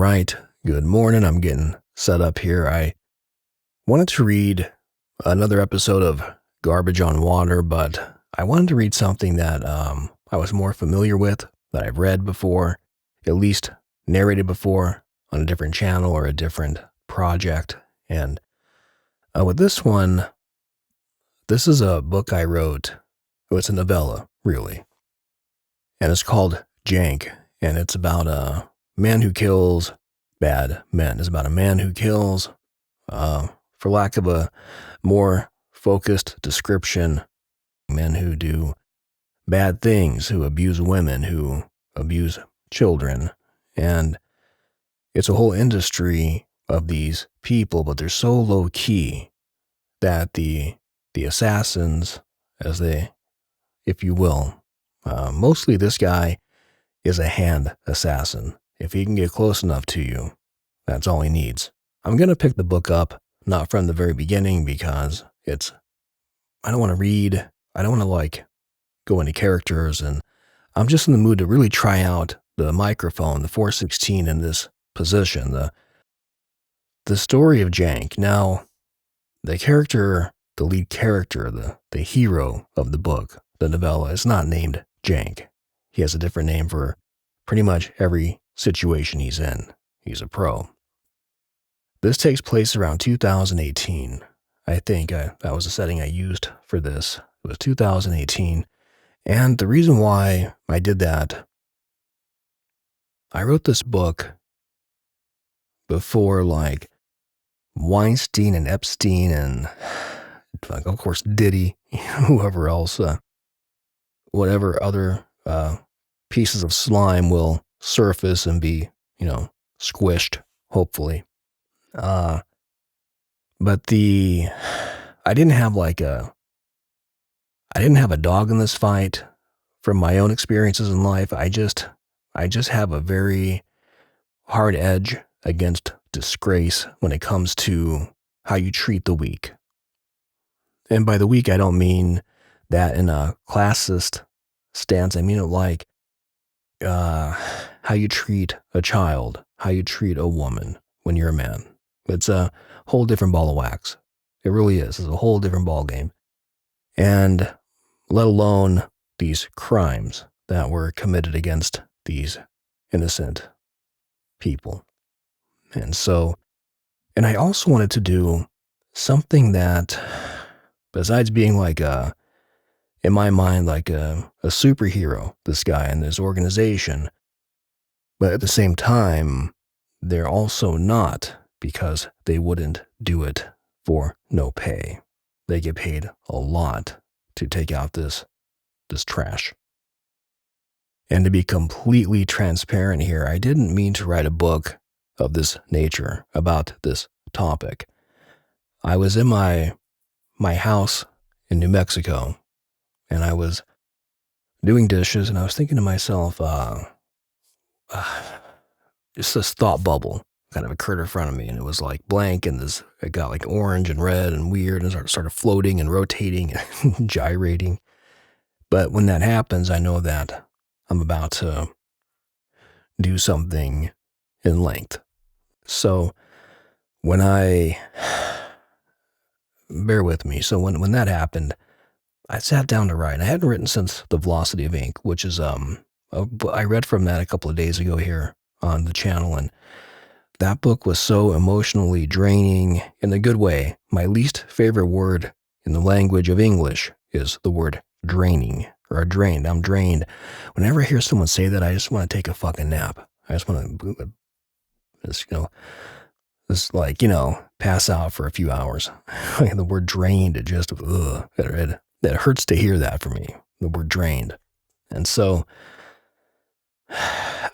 right. Good morning. I'm getting set up here. I wanted to read another episode of Garbage on Water, but I wanted to read something that I was more familiar with, that I've read before, at least narrated before on a different channel or a different project. And with this one, this is a book I wrote. Oh, it's a novella, really. And it's called Jank. And it's about a man who kills bad men. It's about a man who kills, for lack of a more focused description, men who do bad things, who abuse women, who abuse children. And it's a whole industry of these people, but they're so low key that the assassins, as they, if you will, mostly this guy is a hand assassin. If he can get close enough to you, that's all he needs. I'm going to pick the book up, not from the very beginning, because I don't want to read, I don't want to go into characters, and I'm just in the mood to really try out the microphone, the 416 in this position, the story of Jank. Now, the lead character, the hero of the book, the novella, is not named Jank. He has a different name for pretty much every situation he's in. He's a pro. This takes place around 2018. I think that was the setting I used for this. It was 2018. And the reason why I did that, I wrote this book before Weinstein and Epstein and of course Diddy, whoever else, whatever other pieces of slime will surface and be, squished, hopefully. But I didn't have a dog in this fight from my own experiences in life. I just have a very hard edge against disgrace when it comes to how you treat the weak. And by the weak, I don't mean that in a classist stance. I mean it like how you treat a child, how you treat a woman when you're a man. It's a whole different ball of wax. It really is. It's a whole different ball game. And let alone these crimes that were committed against these innocent people. And I also wanted to do something that, besides being in my mind, a superhero, this guy and this organization, but at the same time, they're also not, because they wouldn't do it for no pay. They get paid a lot to take out this trash. And to be completely transparent here, I didn't mean to write a book of this nature about this topic. I was in my house in New Mexico, and I was doing dishes, and I was thinking to myself, just this thought bubble kind of occurred in front of me, and it was blank, and it got orange and red and weird, and started floating and rotating and gyrating. But when that happens, I know that I'm about to do something in length. So bear with me. So when that happened, I sat down to write. I hadn't written since The Velocity of Ink, which is, I read from that a couple of days ago here on the channel, and that book was so emotionally draining in a good way. My least favorite word in the language of English is the word draining, or drained. I'm drained. Whenever I hear someone say that, I just want to take a fucking nap. I just want to, pass out for a few hours. The word drained, it just, it hurts to hear that for me, the word drained. And so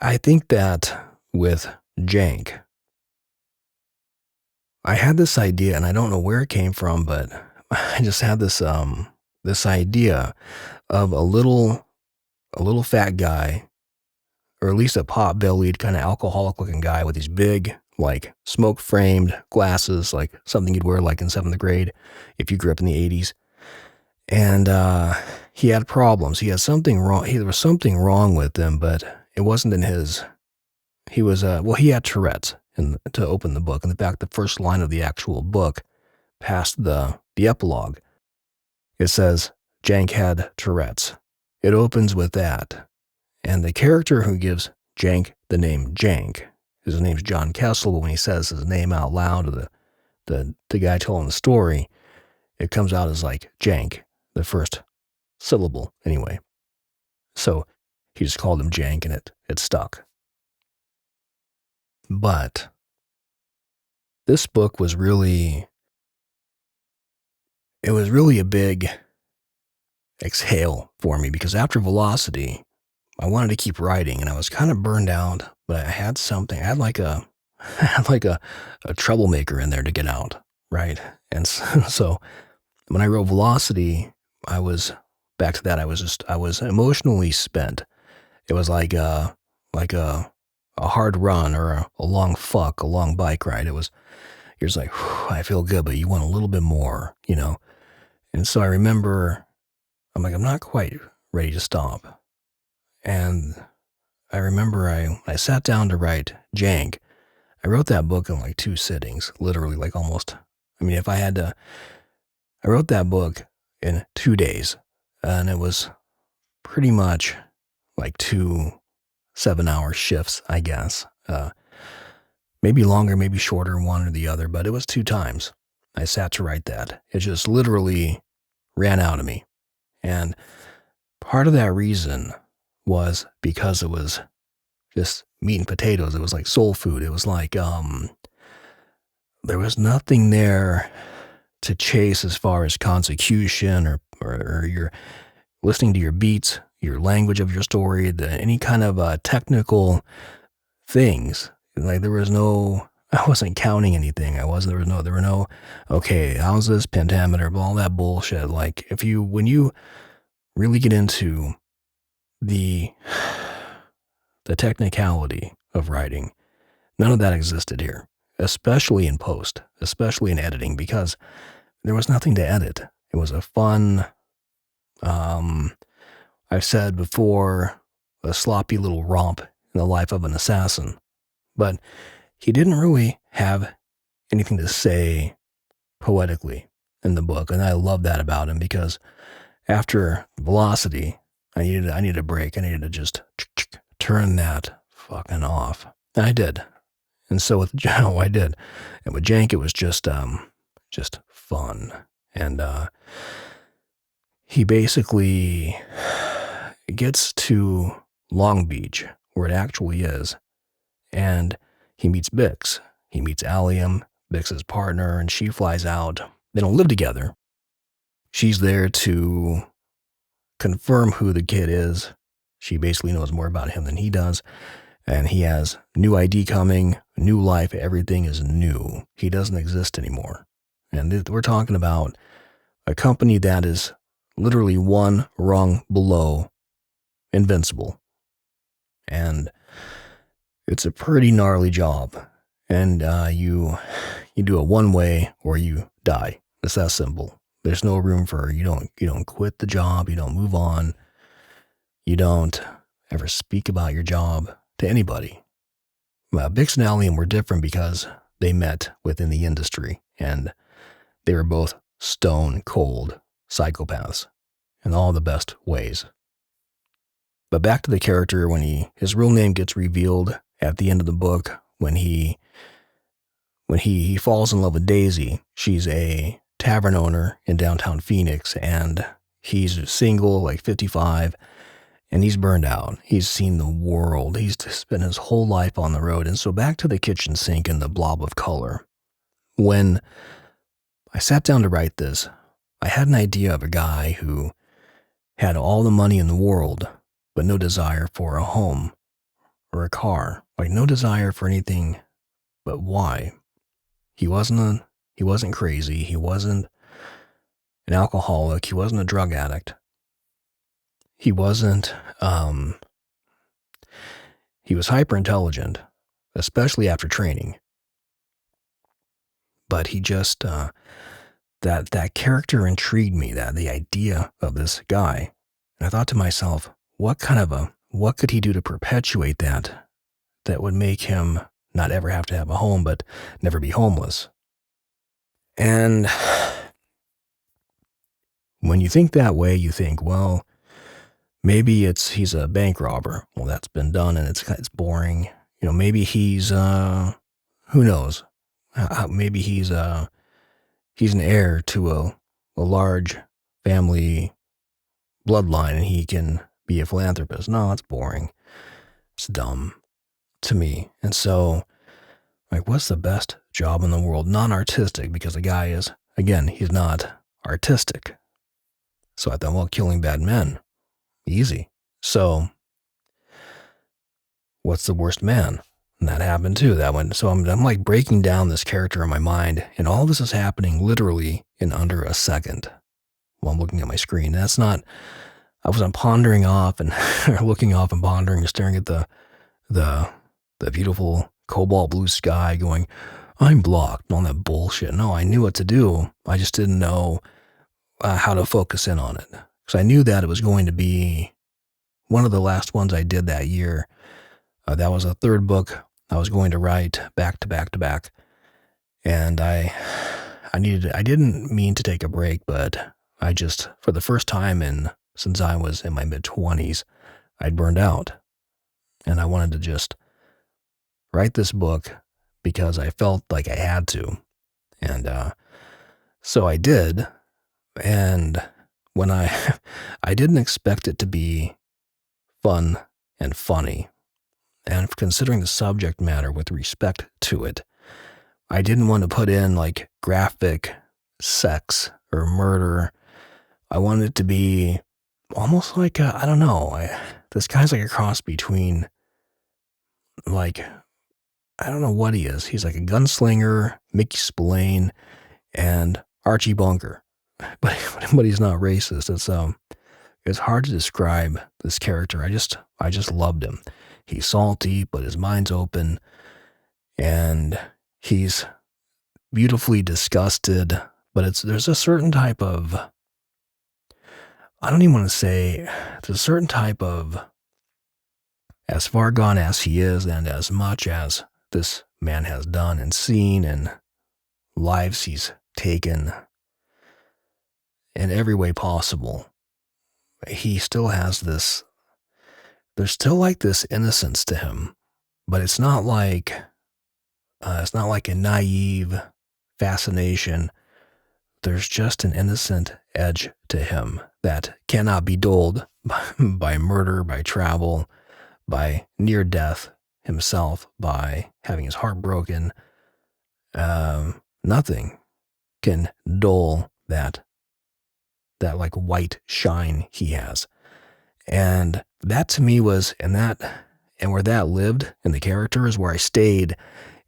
I think that with Jank, I had this idea, and I don't know where it came from, but I just had this idea of a little fat guy, or at least a pot-bellied kind of alcoholic-looking guy with these big, smoke-framed glasses, something you'd wear in 7th grade if you grew up in the 80s. And he had problems. He had something wrong. There was something wrong with him, but it wasn't in his he was, well, he had Tourette's to open the book. In fact, the first line of the actual book, past the epilogue, it says, Jank had Tourette's. It opens with that. And the character who gives Jank the name Jank, his name's John Kessel, but when he says his name out loud to the guy telling the story, it comes out as like Jank, the first syllable anyway. So he just called him Jank and it stuck. But this book was really, it was really a big exhale for me, because after Velocity, I wanted to keep writing and I was kind of burned out, but I had something, I had like a troublemaker in there to get out, right? And so when I wrote Velocity, I was back to that. I was emotionally spent. It was like a hard run or a long fuck, a long bike ride. You're just like, I feel good, but you want a little bit more, you know? And so I remember, I'm like, I'm not quite ready to stop. And I remember I sat down to write Jank. I wrote that book in like 2 sittings, literally, like almost. I mean, if I had to, I wrote that book in 2 days, and it was pretty much like 2 7-hour shifts, I guess. Maybe longer, maybe shorter, one or the other, but it was 2 times I sat to write that. It just literally ran out of me. And part of that reason was because it was just meat and potatoes. It was like soul food. It was like, there was nothing there to chase as far as consecution or your listening to your beats, your language of your story, any kind of technical things. Like there was no, I wasn't counting anything. There were no, okay, how's this pentameter, all that bullshit. Like when you really get into the technicality of writing, none of that existed here, especially in post, especially in editing, because there was nothing to edit. It was a fun, I've said before, a sloppy little romp in the life of an assassin. But he didn't really have anything to say poetically in the book, and I love that about him, because after Velocity, I needed a break. I needed to just turn that fucking off, and I did. And so with Joe, I did, and with Jank, it was just fun, and he basically gets to Long Beach, where it actually is, and he meets Bix. He meets Allium, Bix's partner, and she flies out. They don't live together. She's there to confirm who the kid is. She basically knows more about him than he does. And he has new ID coming, new life, everything is new. He doesn't exist anymore. And we're talking about a company that is literally one rung below invincible. And it's a pretty gnarly job. And you do it one way or you die. It's that simple. There's no room for, you don't quit the job, you don't move on, you don't ever speak about your job to anybody. Bix and Allium were different because they met within the industry, and they were both stone cold psychopaths in all the best ways. But back to the character, when his real name gets revealed at the end of the book, when he falls in love with Daisy. She's a tavern owner in downtown Phoenix, and he's single, like 55, and he's burned out. He's seen the world. He's spent his whole life on the road. And so back to the kitchen sink and the blob of color. When I sat down to write this, I had an idea of a guy who had all the money in the world, but no desire for a home or a car. Like no desire for anything but why. He wasn't crazy. He wasn't an alcoholic. He wasn't a drug addict. He wasn't, he was hyper intelligent, especially after training. But he just, that character intrigued me, the idea of this guy. And I thought to myself, what could he do to perpetuate that that would make him not ever have to have a home, but never be homeless. And when you think that way, you think, well, maybe he's a bank robber. Well, that's been done and it's boring. Maybe he's who knows? Maybe he's an heir to a large family bloodline and he can be a philanthropist. No, that's boring. It's dumb to me. And so, like, what's the best job in the world? Non-artistic, because the guy is, again, he's not artistic. So I thought, well, killing bad men, easy. So what's the worst man? And that happened too, that one. So I'm like breaking down this character in my mind, and all this is happening literally in under a second while I'm looking at my screen. That's not, I wasn't pondering off and or looking off and pondering and staring at the beautiful cobalt blue sky going, I'm blocked, and all that bullshit. No, I knew what to do. I just didn't know how to focus in on it. Because I knew that it was going to be one of the last ones I did that year. That was a third book I was going to write back to back to back. And I didn't mean to take a break, but I just, for the first time since I was in my mid-20s, I'd burned out. And I wanted to just write this book because I felt like I had to. And so I did. And when I didn't expect it to be fun and funny. And considering the subject matter with respect to it, I didn't want to put in like graphic sex or murder. I wanted it to be almost like, I don't know, this guy's like a cross between, like, I don't know what he is. He's like a gunslinger, Mickey Spillane, and Archie Bunker. But he's not racist. It's hard to describe this character. I just loved him. He's salty, but his mind's open, and he's beautifully disgusted. But there's a certain type of, I don't even want to say, there's a certain type of, as far gone as he is, and as much as this man has done and seen, and lives he's taken in every way possible, he still has this, there's still like this innocence to him, but it's not like a naive fascination. There's just an innocent edge to him that cannot be dulled by murder, by travel, by near death himself, by having his heart broken. Nothing can dull that like white shine he has. And that to me was, and where that lived in the character is where I stayed,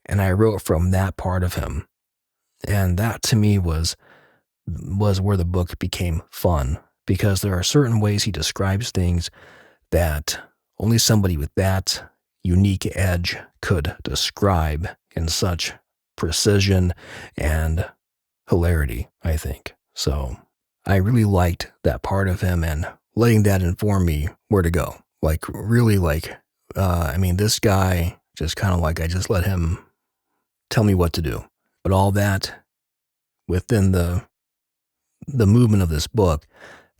and I wrote from that part of him. And that to me was where the book became fun, because there are certain ways he describes things that only somebody with that unique edge could describe in such precision and hilarity, I think. So I really liked that part of him, and letting that inform me where to go. Like, really, like, this guy just kind of like, I just let him tell me what to do. But all that within the movement of this book,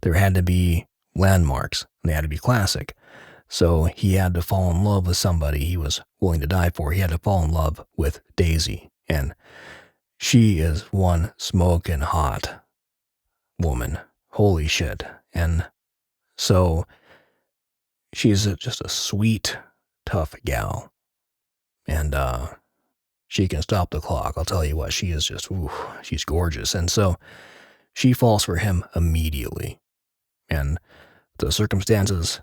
there had to be landmarks, and they had to be classic. So he had to fall in love with somebody he was willing to die for. He had to fall in love with Daisy, and she is one smoking hot woman. Holy shit. And so she's just a sweet, tough gal. And she can stop the clock. I'll tell you what, she is just, she's gorgeous. And so she falls for him immediately. And the circumstances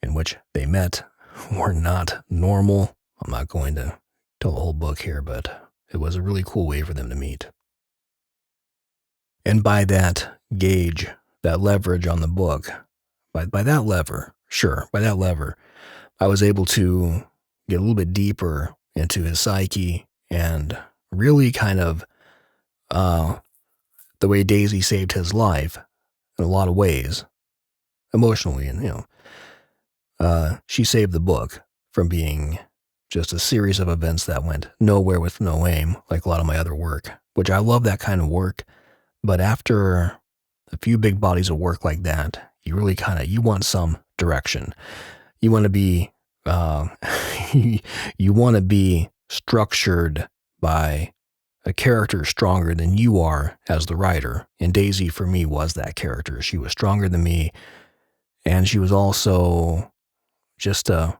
in which they met were not normal. I'm not going to tell the whole book here, but it was a really cool way for them to meet. And by that gauge, that leverage on the book, by that lever, I was able to get a little bit deeper into his psyche and really kind of the way Daisy saved his life in a lot of ways, emotionally, and she saved the book from being just a series of events that went nowhere with no aim, like a lot of my other work, which I love that kind of work. But after a few big bodies of work like that, you really you want some direction. You want to be, uh, you want to be structured by a character stronger than you are as the writer. And Daisy, for me, was that character. She was stronger than me, and she was also just a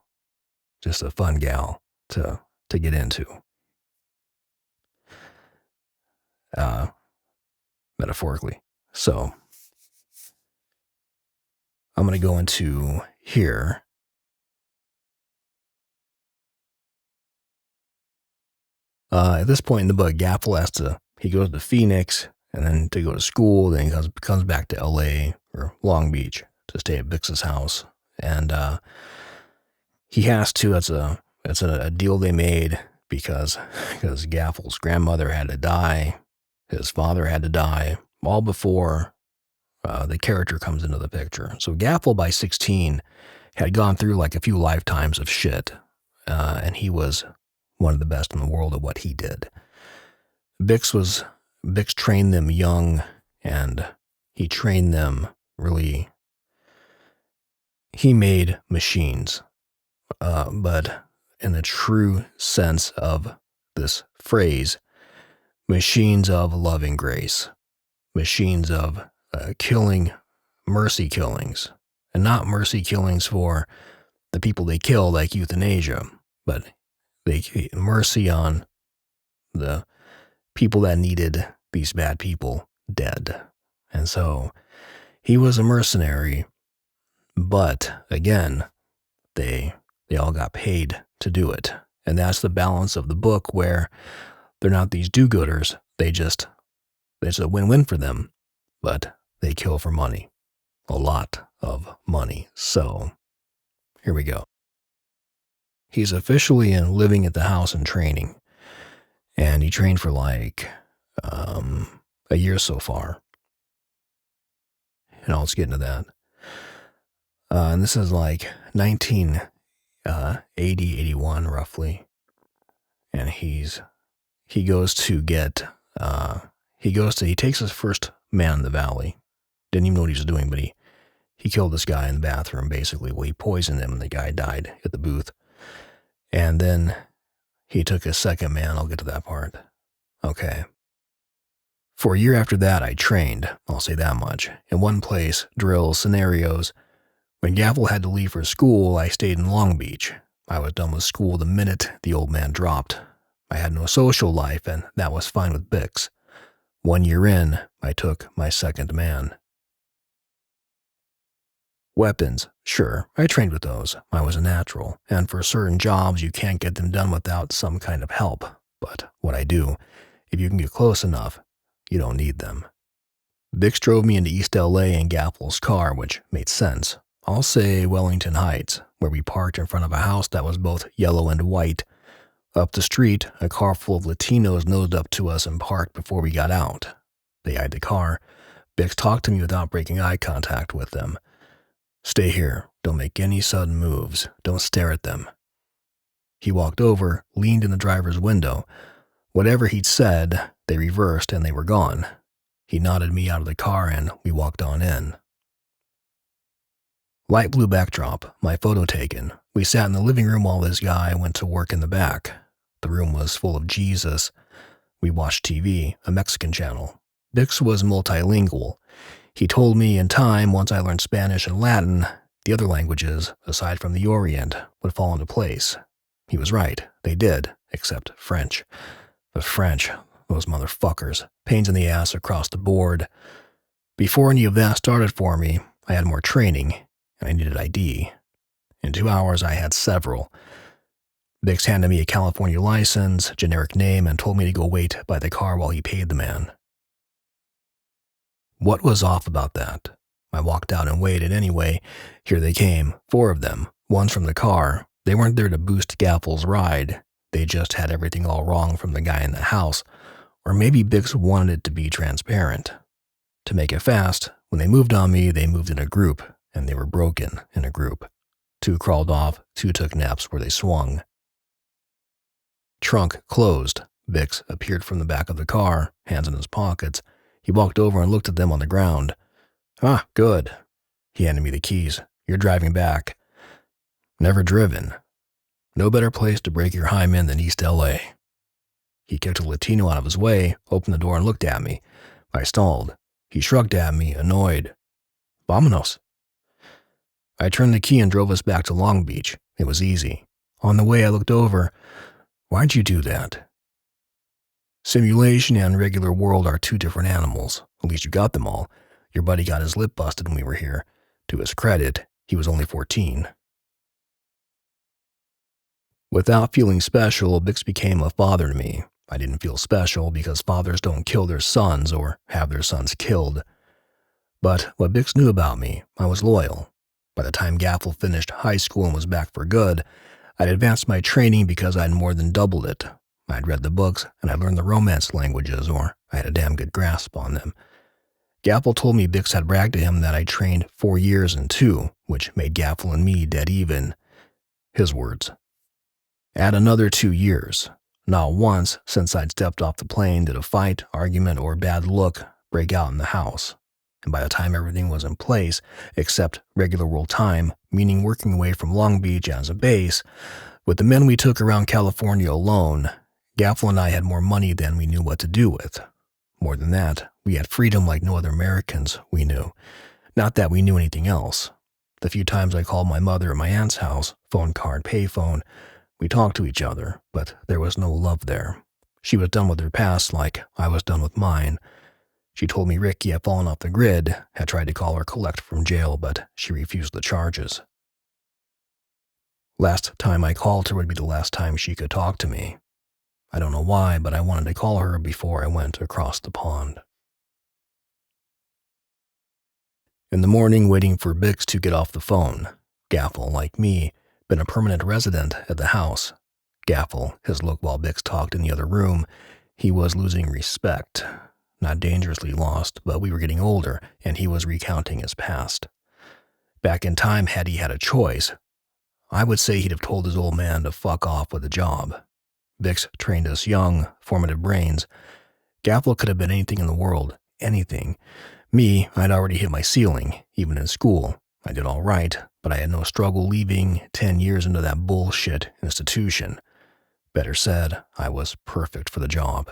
fun gal to get into, uh, metaphorically. So I'm going to go into here. At this point in the book, Gaffel he goes to Phoenix and then to go to school. Then he comes back to LA or Long Beach to stay at Bix's house. And he has to, it's a deal they made because Gaffel's grandmother had to die. His father had to die all before the character comes into the picture. So Gaffel by 16 had gone through like a few lifetimes of shit. And he was one of the best in the world at what he did. Bix trained them young, and he trained them really, he made machines, but in the true sense of this phrase, machines of loving grace, machines of killing, mercy killings, and not mercy killings for the people they kill like euthanasia, but mercy on the people that needed these bad people dead. And so he was a mercenary, but again, they all got paid to do it. And that's the balance of the book, where they're not these do-gooders. It's a win-win for them, but they kill for money, a lot of money. So here we go. He's officially living at the house and training. And he trained for like a year so far. And let's get into that. And this is like 1980, 81 roughly. And he takes his first man in the valley. Didn't even know what he was doing, but he killed this guy in the bathroom, basically. Well, he poisoned him, and the guy died at the booth. And then he took his second man. I'll get to that part. Okay. For a year after that, I trained, I'll say that much, in one place, drills, scenarios. When Gaffel had to leave for school, I stayed in Long Beach. I was done with school the minute the old man dropped. I had no social life, and that was fine with Bix. 1 year in, I took my second man. Weapons, sure, I trained with those. I was a natural, and for certain jobs you can't get them done without some kind of help. But what I do, if you can get close enough, you don't need them. Bix drove me into East LA in Gaffel's car, which made sense. I'll say Wellington Heights, where we parked in front of a house that was both yellow and white. Up the street, a car full of Latinos nosed up to us and parked before we got out. They eyed the car. Bix talked to me without breaking eye contact with them. Stay here. Don't make any sudden moves. Don't stare at them. He walked over, leaned in the driver's window. Whatever he'd said, they reversed and they were gone. He nodded me out of the car and we walked on in. Light blue backdrop, my photo taken. We sat in the living room while this guy went to work in the back. The room was full of Jesus. We watched TV, a Mexican channel. Bix was multilingual. He told me in time, once I learned Spanish and Latin, the other languages, aside from the Orient, would fall into place. He was right. They did, except French. The French, those motherfuckers, pains in the ass across the board. Before any of that started for me, I had more training, and I needed ID. In 2 hours, I had several. Bix handed me a California license, generic name, and told me to go wait by the car while he paid the man. What was off about that? I walked out and waited anyway. Here they came, 4 of them, one's from the car. They weren't there to boost Gaffel's ride. They just had everything all wrong from the guy in the house. Or maybe Bix wanted it to be transparent. To make it fast, when they moved on me, they moved in a group, and they were broken in a group. 2 crawled off, 2 took naps where they swung. Trunk closed. Bix appeared from the back of the car, hands in his pockets. He walked over and looked at them on the ground. Ah, good. He handed me the keys. You're driving back. Never driven. No better place to break your hymen than East L.A. He kicked a Latino out of his way, opened the door and looked at me. I stalled. He shrugged at me, annoyed. Vámonos. I turned the key and drove us back to Long Beach. It was easy. On the way, I looked over. Why'd you do that? Simulation and regular world are two different animals. At least you got them all. Your buddy got his lip busted when we were here. To his credit, he was only 14. Without feeling special, Bix became a father to me. I didn't feel special because fathers don't kill their sons or have their sons killed. But what Bix knew about me, I was loyal. By the time Gaffel finished high school and was back for good, I'd advanced my training because I'd more than doubled it. I'd read the books and I'd learned the romance languages, or I had a damn good grasp on them. Gaffel told me Bix had bragged to him that I trained 4 years and 2, which made Gaffel and me dead even. His words. Add another 2 years. Not once since I'd stepped off the plane did a fight, argument, or bad look break out in the house. And by the time everything was in place, except regular world time, meaning working away from Long Beach as a base, with the men we took around California alone, Gaffel and I had more money than we knew what to do with. More than that, we had freedom like no other Americans we knew. Not that we knew anything else. The few times I called my mother at my aunt's house, phone card, payphone, we talked to each other, but there was no love there. She was done with her past like I was done with mine. She told me Ricky had fallen off the grid, had tried to call her collect from jail, but she refused the charges. Last time I called her would be the last time she could talk to me. I don't know why, but I wanted to call her before I went across the pond. In the morning, waiting for Bix to get off the phone. Gaffel, like me, been a permanent resident at the house. Gaffel, his look while Bix talked in the other room, he was losing respect. Not dangerously lost, but we were getting older, and he was recounting his past. Back in time, had he had a choice, I would say he'd have told his old man to fuck off with a job. Bix trained us young, formative brains. Gaffel could have been anything in the world, anything. Me, I'd already hit my ceiling, even in school. I did all right, but I had no struggle leaving 10 years into that bullshit institution. Better said, I was perfect for the job.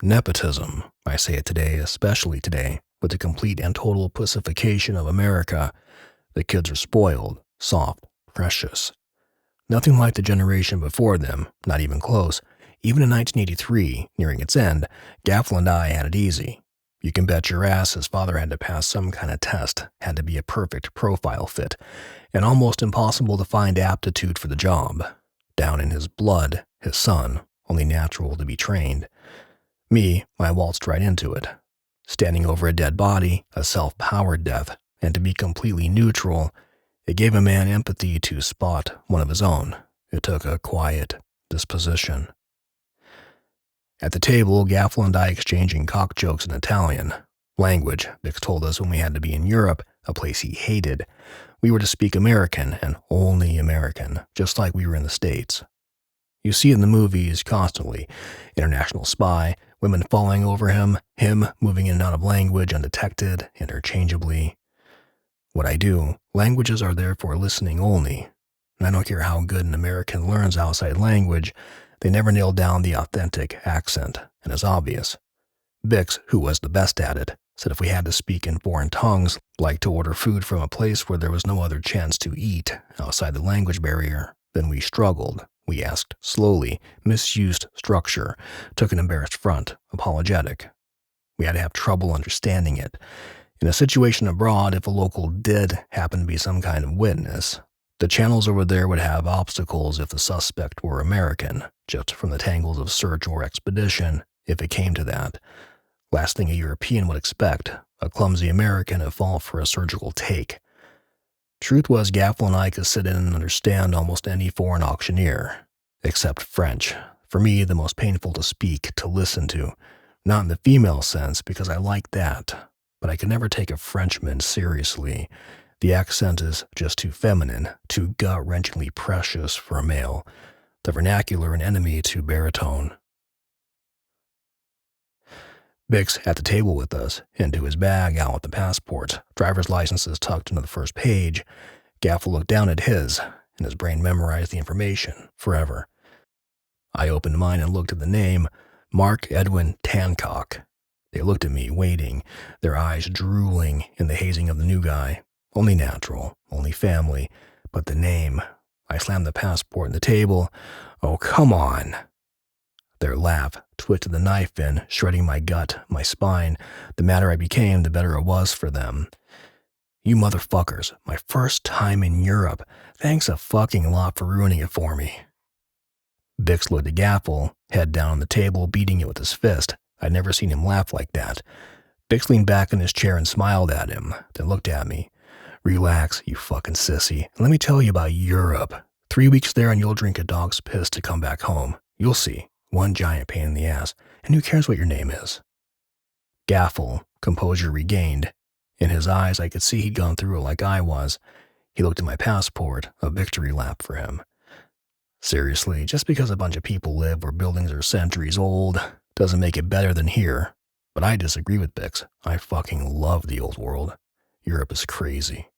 Nepotism, I say it today, especially today, with the complete and total pussification of America. The kids are spoiled, soft, precious. Nothing like the generation before them, not even close. Even in 1983, nearing its end, Gaffel and I had it easy. You can bet your ass his father had to pass some kind of test, had to be a perfect profile fit, and almost impossible to find aptitude for the job. Down in his blood, his son, only natural to be trained. Me, I waltzed right into it. Standing over a dead body, a self-powered death, and to be completely neutral, it gave a man empathy to spot one of his own. It took a quiet disposition. At the table, Gaffel and I exchanging cock jokes in Italian. Language, Bix told us when we had to be in Europe, a place he hated. We were to speak American, and only American, just like we were in the States. You see it in the movies constantly. International spy, women falling over him moving in and out of language undetected, interchangeably. What I do, languages are there for listening only. And I don't care how good an American learns outside language, they never nail down the authentic accent, and it's obvious. Bix, who was the best at it, said if we had to speak in foreign tongues, like to order food from a place where there was no other chance to eat outside the language barrier, then we struggled. We asked slowly, misused structure, took an embarrassed front, apologetic. We had to have trouble understanding it. In a situation abroad, if a local did happen to be some kind of witness, the channels over there would have obstacles if the suspect were American, just from the tangles of search or expedition, if it came to that. Last thing a European would expect, a clumsy American to fall for a surgical take. Truth was, Gaffel and I could sit in and understand almost any foreign auctioneer, except French. For me, the most painful to speak, to listen to. Not in the female sense, because I like that, but I could never take a Frenchman seriously. The accent is just too feminine, too gut-wrenchingly precious for a male. the vernacular an enemy to baritone. Bix at the table with us, into his bag, out with the passports, driver's licenses tucked into the first page. Gaffel looked down at his, and his brain memorized the information forever. I opened mine and looked at the name, Mark Edwin Tancock. They looked at me, waiting, their eyes drooling in the hazing of the new guy. Only natural, only family, but the name. I slammed the passport on the table. Oh, come on. Their laugh twisted the knife in, shredding my gut, my spine. The madder I became, the better it was for them. You motherfuckers, my first time in Europe. Thanks a fucking lot for ruining it for me. Bix looked at Gaffel, head down on the table, beating it with his fist. I'd never seen him laugh like that. Bix leaned back in his chair and smiled at him, then looked at me. Relax, you fucking sissy, and let me tell you about Europe. 3 weeks there and you'll drink a dog's piss to come back home. You'll see. One giant pain in the ass, and who cares what your name is? Gaffel, composure regained. In his eyes, I could see he'd gone through it like I was. He looked at my passport, a victory lap for him. Seriously, just because a bunch of people live where buildings are centuries old doesn't make it better than here. But I disagree with Bix. I fucking love the old world. Europe is crazy.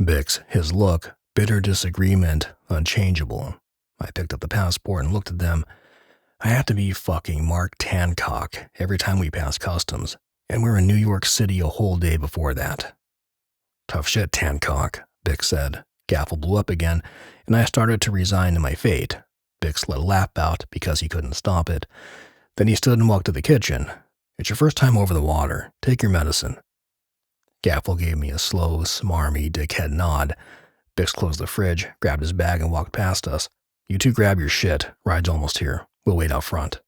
Bix, his look, bitter disagreement, unchangeable. I picked up the passport and looked at them. I have to be fucking Mark Tancock every time we pass customs, and we're in New York City a whole day before that. Tough shit, Tancock, Bix said. Gaffel blew up again, and I started to resign to my fate. Bix let a laugh out because he couldn't stop it. Then he stood and walked to the kitchen. It's your first time over the water. Take your medicine. Gaffel gave me a slow, smarmy, dickhead nod. Bix closed the fridge, grabbed his bag, and walked past us. You two grab your shit. Ride's almost here. We'll wait out front.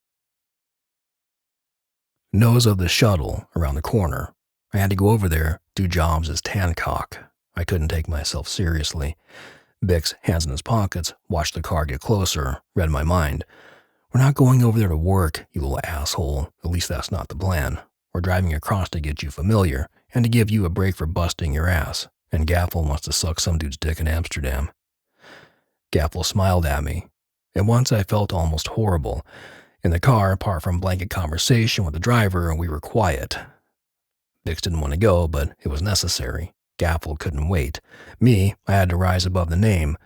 Nose of the shuttle around the corner. I had to go over there, do jobs as Tancock. I couldn't take myself seriously. Bix, hands in his pockets, watched the car get closer, read my mind. We're not going over there to work, you little asshole. At least that's not the plan. We're driving across to get you familiar, and to give you a break for busting your ass. And Gaffel wants to suck some dude's dick in Amsterdam. Gaffel smiled at me. At once I felt almost horrible. In the car, apart from blanket conversation with the driver, we were quiet. Bix didn't want to go, but it was necessary. Gaffel couldn't wait. Me, I had to rise above the name.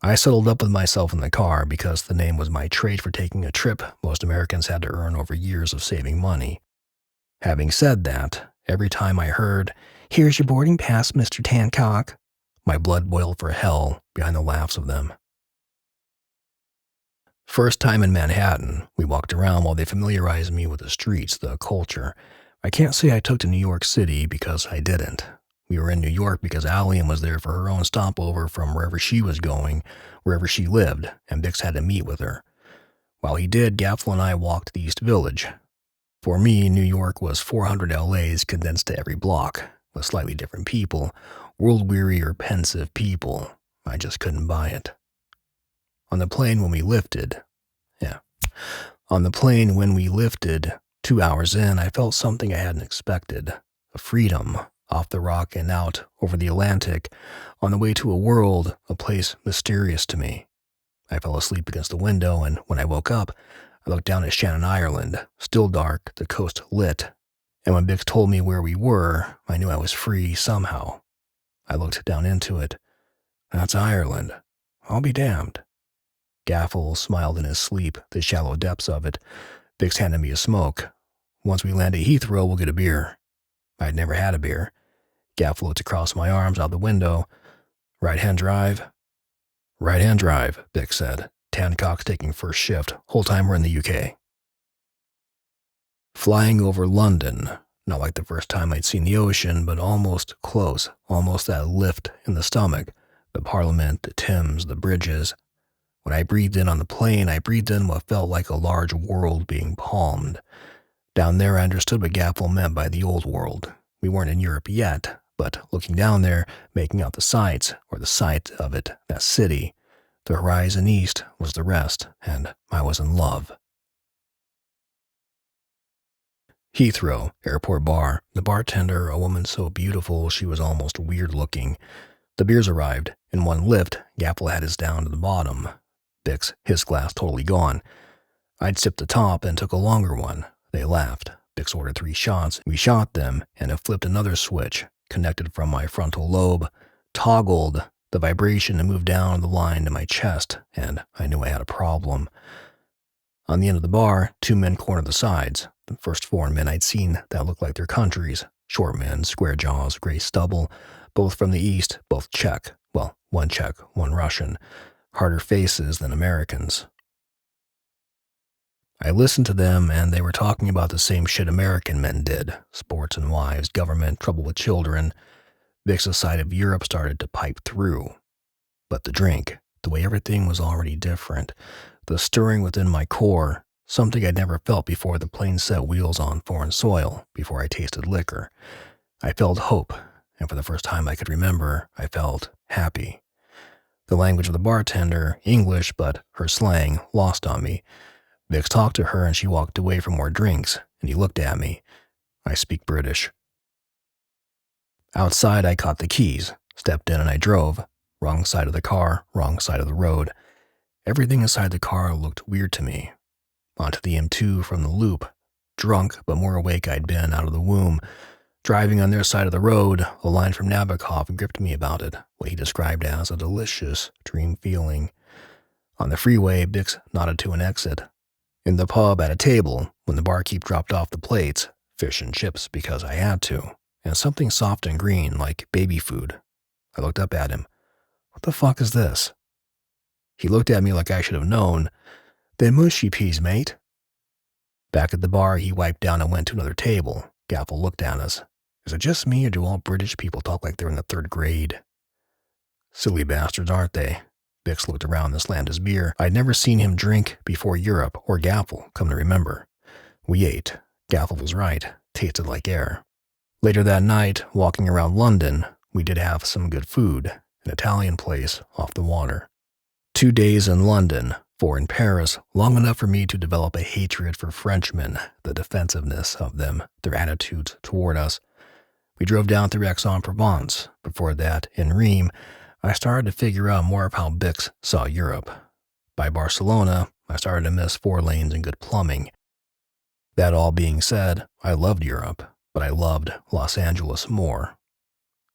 I settled up with myself in the car because the name was my trade for taking a trip most Americans had to earn over years of saving money. Having said that, every time I heard, "Here's your boarding pass, Mr. Tancock," my blood boiled for hell behind the laughs of them. First time in Manhattan, we walked around while they familiarized me with the streets, the culture. I can't say I took to New York City because I didn't. We were in New York because Allian was there for her own stopover from wherever she was going, wherever she lived, and Bix had to meet with her. While he did, Gaffel and I walked the East Village. For me, New York was 400 LAs condensed to every block, with slightly different people, world-weary or pensive people. I just couldn't buy it. On the plane when we lifted, 2 hours in, I felt something I hadn't expected. A freedom, off the rock and out over the Atlantic, on the way to a world, a place mysterious to me. I fell asleep against the window, and when I woke up, I looked down at Shannon, Ireland, still dark, the coast lit. And when Bix told me where we were, I knew I was free somehow. I looked down into it. That's Ireland. I'll be damned. Gaffel smiled in his sleep, the shallow depths of it. Bix handed me a smoke. Once we land at Heathrow, we'll get a beer. I'd never had a beer. Gaffel looked across my arms out the window. Right-hand drive? Right-hand drive, Bix said. Tancock's taking first shift. Whole time we're in the UK. Flying over London. Not like the first time I'd seen the ocean, but almost close. Almost that lift in the stomach. The Parliament, the Thames, the bridges. When I breathed in on the plane, I breathed in what felt like a large world being palmed. Down there, I understood what Gaffel meant by the old world. We weren't in Europe yet, but looking down there, making out the sights, or the sight of it, that city, the horizon east was the rest, and I was in love. Heathrow, airport bar. The bartender, a woman so beautiful she was almost weird-looking. The beers arrived. In one lift, Gaffel had his down to the bottom. Bix, his glass totally gone. I'd sipped the top and took a longer one. They laughed. Bix ordered 3 shots. We shot them, and it flipped another switch, connected from my frontal lobe, toggled the vibration and moved down the line to my chest, and I knew I had a problem. On the end of the bar, 2 men cornered the sides. The first foreign men I'd seen that looked like their countries. Short men, square jaws, gray stubble, both from the East, both Czech. Well, one Czech, one Russian. Harder faces than Americans. I listened to them, and they were talking about the same shit American men did. Sports and wives, government, trouble with children. Vix's side of Europe started to pipe through. But the drink, the way everything was already different, the stirring within my core, something I'd never felt before the plane set wheels on foreign soil, before I tasted liquor. I felt hope, and for the first time I could remember, I felt happy. The language of the bartender, English, but her slang, lost on me. Vix talked to her and she walked away for more drinks, and he looked at me. I speak British. Outside, I caught the keys, stepped in and I drove. Wrong side of the car, wrong side of the road. Everything inside the car looked weird to me. Onto the M2 from the loop. Drunk, but more awake I'd been out of the womb. Driving on their side of the road, a line from Nabokov gripped me about it, what he described as a delicious dream feeling. On the freeway, Bix nodded to an exit. In the pub at a table, when the barkeep dropped off the plates, fish and chips because I had to, and something soft and green like baby food. I looked up at him. What the fuck is this? He looked at me like I should have known. They're mushy peas, mate. Back at the bar, he wiped down and went to another table. Gaffel looked at us. Is it just me, or do all British people talk like they're in the 3rd grade? Silly bastards, aren't they? Bix looked around and slammed his beer. I'd never seen him drink before Europe, or Gaffel, come to remember. We ate. Gaffel was right. Tasted like air. Later that night, walking around London, we did have some good food. An Italian place off the water. 2 days in London, 4 in Paris, long enough for me to develop a hatred for Frenchmen, the defensiveness of them, their attitudes toward us. We drove down through Aix-en-Provence. Before that, in Rheims, I started to figure out more of how Bix saw Europe. By Barcelona, I started to miss 4 lanes and good plumbing. That all being said, I loved Europe, but I loved Los Angeles more.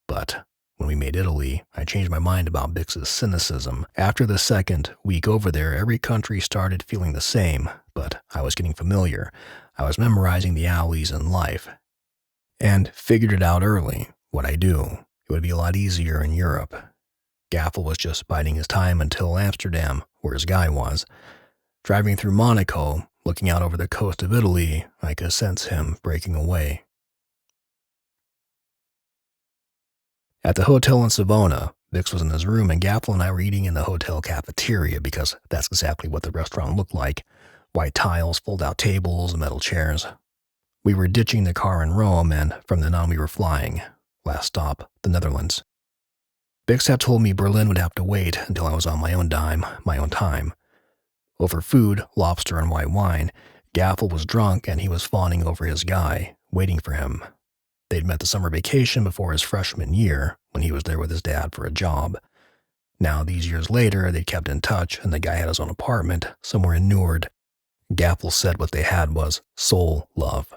But when we made Italy, I changed my mind about Bix's cynicism. After the 2nd week over there, every country started feeling the same, but I was getting familiar. I was memorizing the alleys in life, and figured it out early, what I do. It would be a lot easier in Europe. Gaffel was just biding his time until Amsterdam, where his guy was. Driving through Monaco, looking out over the coast of Italy, I could sense him breaking away. At the hotel in Savona, Vix was in his room and Gaffel and I were eating in the hotel cafeteria because that's exactly what the restaurant looked like. White tiles, fold-out tables, and metal chairs. We were ditching the car in Rome, and from then on we were flying. Last stop, the Netherlands. Bix had told me Berlin would have to wait until I was on my own dime, my own time. Over food, lobster, and white wine, Gaffel was drunk and he was fawning over his guy, waiting for him. They'd met the summer vacation before his freshman year, when he was there with his dad for a job. Now, these years later, they kept in touch, and the guy had his own apartment somewhere in Newark. Gaffel said what they had was soul love.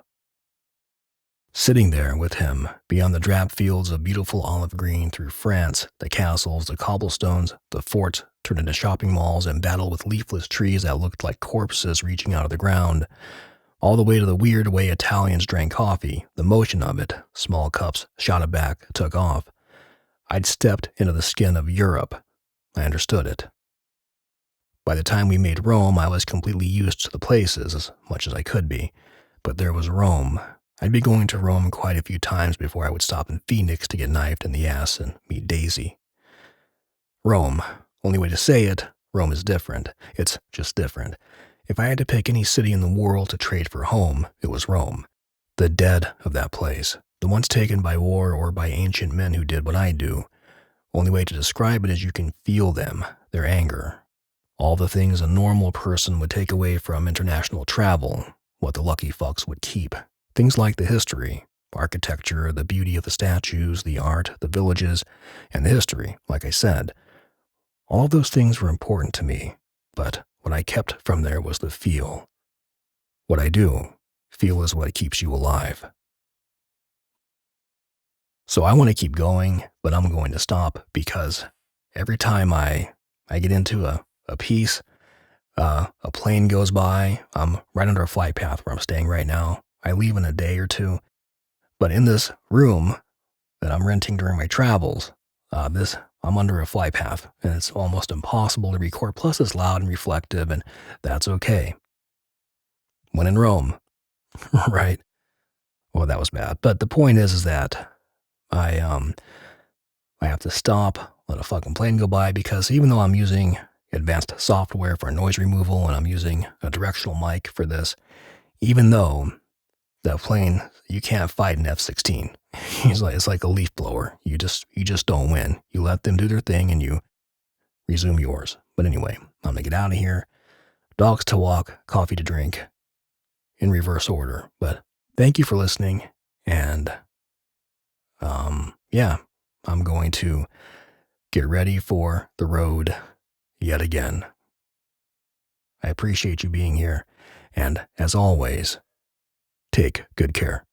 Sitting there with him, beyond the drab fields of beautiful olive green through France, the castles, the cobblestones, the forts turned into shopping malls and battled with leafless trees that looked like corpses reaching out of the ground. All the way to the weird way Italians drank coffee, the motion of it, small cups, shot it back, took off. I'd stepped into the skin of Europe. I understood it. By the time we made Rome, I was completely used to the places, as much as I could be. But there was Rome. I'd be going to Rome quite a few times before I would stop in Phoenix to get knifed in the ass and meet Daisy. Rome. Only way to say it, Rome is different. It's just different. If I had to pick any city in the world to trade for home, it was Rome. The dead of that place. The ones taken by war or by ancient men who did what I do. Only way to describe it is you can feel them, their anger. All the things a normal person would take away from international travel, what the lucky fucks would keep. Things like the history, architecture, the beauty of the statues, the art, the villages, and the history, like I said. All of those things were important to me. but what I kept from there was the feel. What I do, feel is what keeps you alive. So I want to keep going, but I'm going to stop because every time I get into a piece, a plane goes by. I'm right under a flight path where I'm staying right now. I leave in a day or two. But in this room that I'm renting during my travels, I'm under a flight path, and it's almost impossible to record. Plus, it's loud and reflective, and that's okay. When in Rome, right? Well, that was bad. But the point is that I have to stop, let a fucking plane go by, because even though I'm using advanced software for noise removal and I'm using a directional mic for this, even though that plane, you can't fight an F-16. It's like a leaf blower. You just don't win. You let them do their thing and you resume yours. But anyway, I'm gonna get out of here. Dogs to walk, coffee to drink, in reverse order. But thank you for listening, and yeah, I'm going to get ready for the road yet again. I appreciate you being here, and as always, take good care.